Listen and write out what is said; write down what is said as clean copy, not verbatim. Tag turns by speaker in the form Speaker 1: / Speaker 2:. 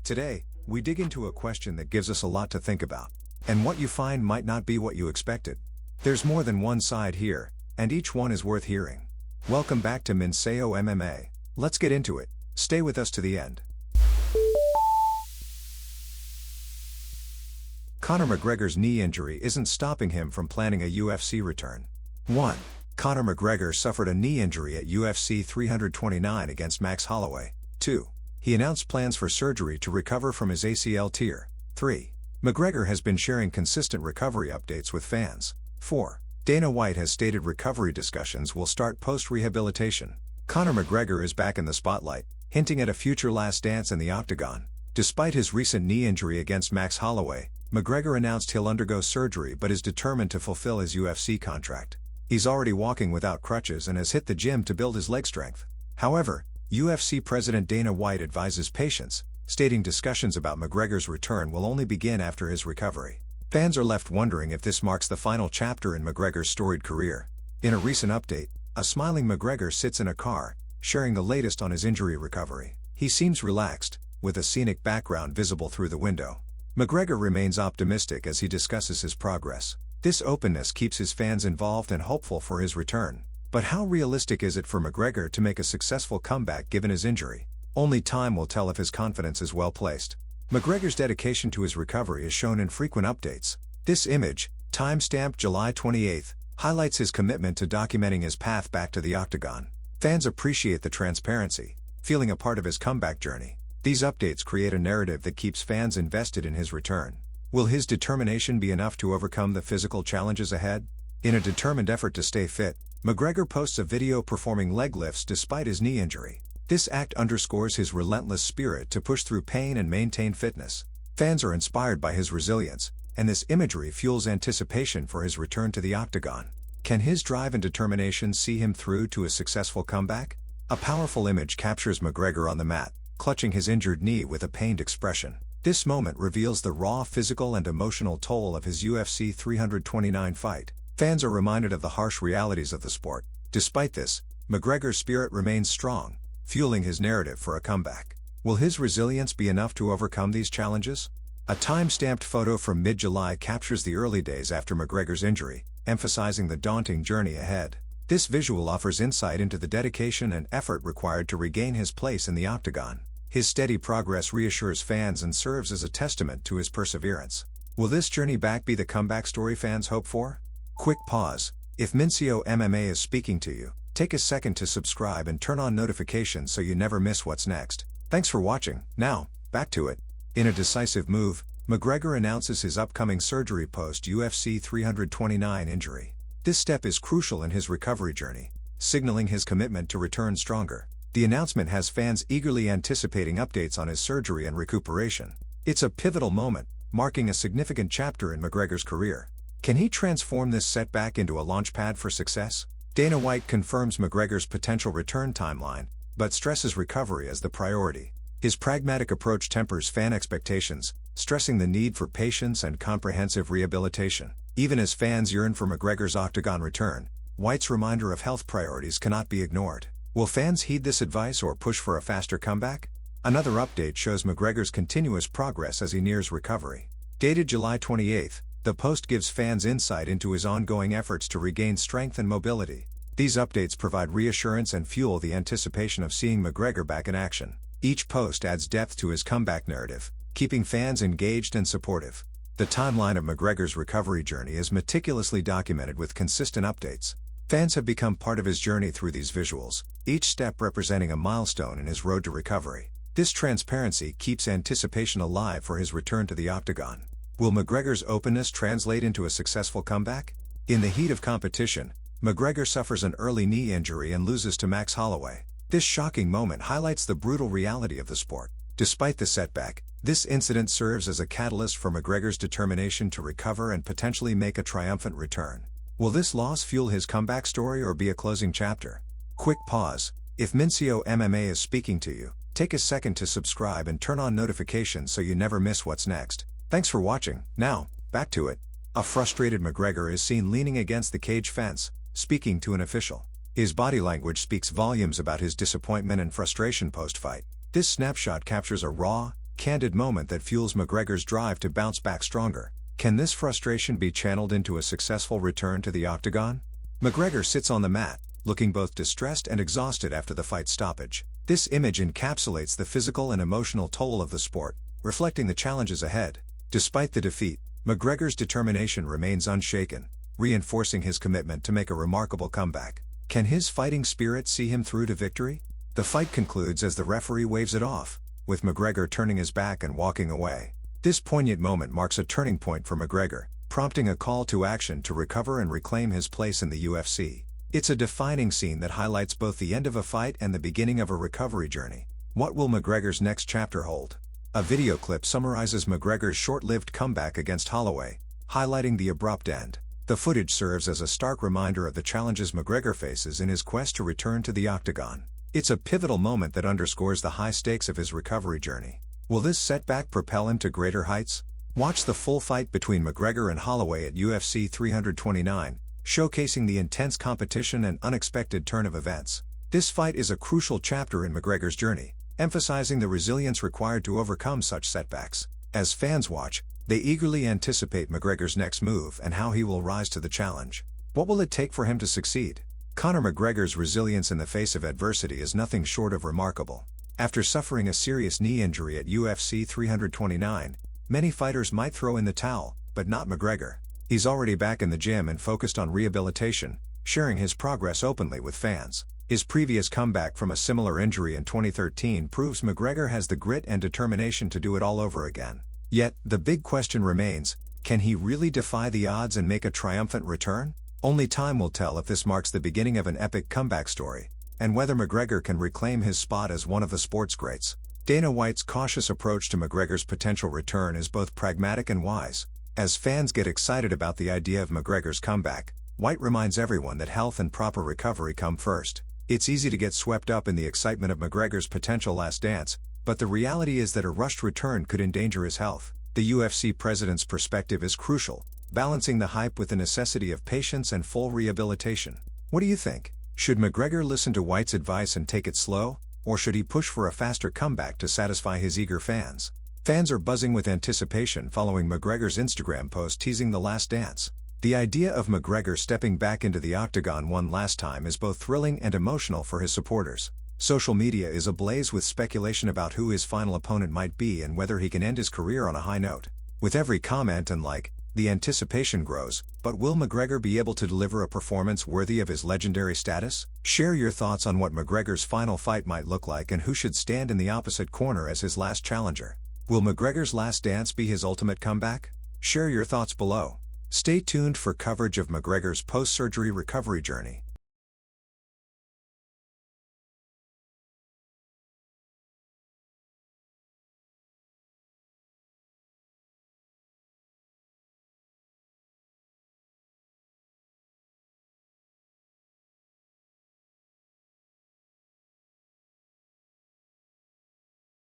Speaker 1: Today, we dig into a question that gives us a lot to think about. And what you find might not be what you expected. There's more than one side here, and each one is worth hearing. Welcome back to Minseo MMA. Let's get into it. Stay with us to the end. Conor McGregor's knee injury isn't stopping him from planning a UFC return. 1. Conor McGregor suffered a knee injury at UFC 329 against Max Holloway. 2. He announced plans for surgery to recover from his ACL tear. 3. McGregor has been sharing consistent recovery updates with fans. 4. Dana White has stated recovery discussions will start post-rehabilitation. Conor McGregor is back in the spotlight, hinting at a future last dance in the octagon. Despite his recent knee injury against Max Holloway, McGregor announced he'll undergo surgery but is determined to fulfill his UFC contract. He's already walking without crutches and has hit the gym to build his leg strength. However, UFC President Dana White advises patience, stating discussions about McGregor's return will only begin after his recovery. Fans are left wondering if this marks the final chapter in McGregor's storied career. In a recent update, a smiling McGregor sits in a car, sharing the latest on his injury recovery. He seems relaxed, with a scenic background visible through the window. McGregor remains optimistic as he discusses his progress. This openness keeps his fans involved and hopeful for his return. But how realistic is it for McGregor to make a successful comeback given his injury? Only time will tell if his confidence is well placed. McGregor's dedication to his recovery is shown in frequent updates. This image, time-stamped July 28, highlights his commitment to documenting his path back to the octagon. Fans appreciate the transparency, feeling a part of his comeback journey. These updates create a narrative that keeps fans invested in his return. Will his determination be enough to overcome the physical challenges ahead? In a determined effort to stay fit, McGregor posts a video performing leg lifts despite his knee injury. This act underscores his relentless spirit to push through pain and maintain fitness. Fans are inspired by his resilience, and this imagery fuels anticipation for his return to the octagon. Can his drive and determination see him through to a successful comeback? A powerful image captures McGregor on the mat, clutching his injured knee with a pained expression. This moment reveals the raw physical and emotional toll of his UFC 329 fight. Fans are reminded of the harsh realities of the sport. Despite this, McGregor's spirit remains strong, fueling his narrative for a comeback. Will his resilience be enough to overcome these challenges? A time-stamped photo from mid-July captures the early days after McGregor's injury, emphasizing the daunting journey ahead. This visual offers insight into the dedication and effort required to regain his place in the octagon. His steady progress reassures fans and serves as a testament to his perseverance. Will this journey back be the comeback story fans hope for? Quick pause. If Minseo MMA is speaking to you, take a second to subscribe and turn on notifications so you never miss what's next. Thanks for watching. Now, back to it. In a decisive move, McGregor announces his upcoming surgery post-UFC 329 injury. This step is crucial in his recovery journey, signaling his commitment to return stronger. The announcement has fans eagerly anticipating updates on his surgery and recuperation. It's a pivotal moment, marking a significant chapter in McGregor's career. Can he transform this setback into a launchpad for success? Dana White confirms McGregor's potential return timeline, but stresses recovery as the priority. His pragmatic approach tempers fan expectations, stressing the need for patience and comprehensive rehabilitation. Even as fans yearn for McGregor's octagon return, White's reminder of health priorities cannot be ignored. Will fans heed this advice or push for a faster comeback? Another update shows McGregor's continuous progress as he nears recovery. Dated July 28, the post gives fans insight into his ongoing efforts to regain strength and mobility. These updates provide reassurance and fuel the anticipation of seeing McGregor back in action. Each post adds depth to his comeback narrative, keeping fans engaged and supportive. The timeline of McGregor's recovery journey is meticulously documented with consistent updates. Fans have become part of his journey through these visuals, each step representing a milestone in his road to recovery. This transparency keeps anticipation alive for his return to the octagon. Will McGregor's openness translate into a successful comeback? In the heat of competition, McGregor suffers an early knee injury and loses to Max Holloway. This shocking moment highlights the brutal reality of the sport. Despite the setback, this incident serves as a catalyst for McGregor's determination to recover and potentially make a triumphant return. Will this loss fuel his comeback story or be a closing chapter? Quick pause. If Minseo MMA is speaking to you, take a second to subscribe and turn on notifications so you never miss what's next. Thanks for watching. Now, back to it. A frustrated McGregor is seen leaning against the cage fence, speaking to an official. His body language speaks volumes about his disappointment and frustration post-fight. This snapshot captures a raw, candid moment that fuels McGregor's drive to bounce back stronger. Can this frustration be channeled into a successful return to the octagon? McGregor sits on the mat, looking both distressed and exhausted after the fight stoppage. This image encapsulates the physical and emotional toll of the sport, reflecting the challenges ahead. Despite the defeat, McGregor's determination remains unshaken, reinforcing his commitment to make a remarkable comeback. Can his fighting spirit see him through to victory? The fight concludes as the referee waves it off, with McGregor turning his back and walking away. This poignant moment marks a turning point for McGregor, prompting a call to action to recover and reclaim his place in the UFC. It's a defining scene that highlights both the end of a fight and the beginning of a recovery journey. What will McGregor's next chapter hold? A video clip summarizes McGregor's short-lived comeback against Holloway, highlighting the abrupt end. The footage serves as a stark reminder of the challenges McGregor faces in his quest to return to the octagon. It's a pivotal moment that underscores the high stakes of his recovery journey. Will this setback propel him to greater heights? Watch the full fight between McGregor and Holloway at UFC 329, showcasing the intense competition and unexpected turn of events. This fight is a crucial chapter in McGregor's journey, emphasizing the resilience required to overcome such setbacks. As fans watch, they eagerly anticipate McGregor's next move and how he will rise to the challenge. What will it take for him to succeed? Conor McGregor's resilience in the face of adversity is nothing short of remarkable. After suffering a serious knee injury at UFC 329, many fighters might throw in the towel, but not McGregor. He's already back in the gym and focused on rehabilitation, sharing his progress openly with fans. His previous comeback from a similar injury in 2013 proves McGregor has the grit and determination to do it all over again. Yet, the big question remains, can he really defy the odds and make a triumphant return? Only time will tell if this marks the beginning of an epic comeback story, and whether McGregor can reclaim his spot as one of the sport's greats. Dana White's cautious approach to McGregor's potential return is both pragmatic and wise. As fans get excited about the idea of McGregor's comeback, White reminds everyone that health and proper recovery come first. It's easy to get swept up in the excitement of McGregor's potential last dance, but the reality is that a rushed return could endanger his health. The UFC president's perspective is crucial, balancing the hype with the necessity of patience and full rehabilitation. What do you think? Should McGregor listen to White's advice and take it slow, or should he push for a faster comeback to satisfy his eager fans? Fans are buzzing with anticipation following McGregor's Instagram post teasing the last dance. The idea of McGregor stepping back into the octagon one last time is both thrilling and emotional for his supporters. Social media is ablaze with speculation about who his final opponent might be and whether he can end his career on a high note. With every comment and like, the anticipation grows, but will McGregor be able to deliver a performance worthy of his legendary status? Share your thoughts on what McGregor's final fight might look like and who should stand in the opposite corner as his last challenger. Will McGregor's last dance be his ultimate comeback? Share your thoughts below. Stay tuned for coverage of McGregor's post-surgery recovery journey.